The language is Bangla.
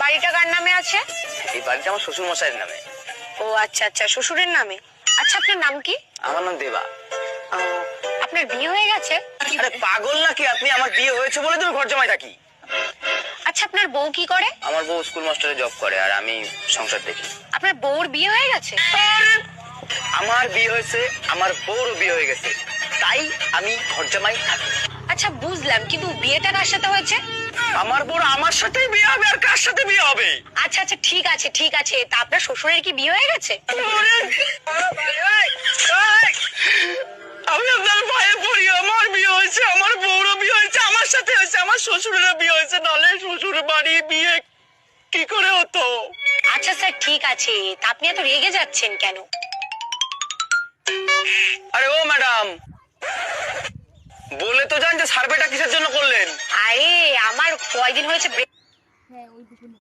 বাড়িটা কার নামে আছে? এই বাড়িটা আমার শ্বশুর মশাইয়ের নামে। ও আচ্ছা আচ্ছা, শ্বশুরের নামে। আচ্ছা, আপনার নাম কি? আমার নাম দেবা। ও, আপনার বিয়ে হয়ে গেছে? আরে পাগল নাকি আপনি? আমার বিয়ে হয়েছে বলে তুমি ঘর জামাই থাকি। আচ্ছা, আপনার বউ কি করে? আমার বউ স্কুল মাস্টারে জব করে আর আমি সংসার দেখি। আপনার বউর বিয়ে হয়ে গেছে? আমার বিয়ে হয়েছে, আমার বউরও বিয়ে হয়ে গেছে, তাই আমি ঘর জামাই থাকি। আচ্ছা বুঝলাম, কিন্তু বিয়েটা কার সাথে হয়েছে? আমার বউর আমার সাথেই বিয়ে হবে, আর কার সাথে বিয়ে হবে? আচ্ছা আচ্ছা, ঠিক আছে ঠিক আছে, তা আপনার শ্বশুরের কি বিয়ে হয়ে গেছে? আমি আপনার পায়ে পড়ি, আমার বিয়ে হয়েছে, আমার বউরও বিয়ে হয়েছে, আমার সাথে হয়েছে, আমার শ্বশুরেরও বিয়ে হয়েছে, নাহলে শ্বশুর বাড়ি বিয়ে কি করে হতো? আচ্ছা স্যার, ঠিক আছে, তা আপনি এত রেগে যাচ্ছেন কেন? আরে ও ম্যাডাম, বলে তো যান যে সার্ভেটা কিসের জন্য করলেন? আরে আমার কয়দিন হয়েছে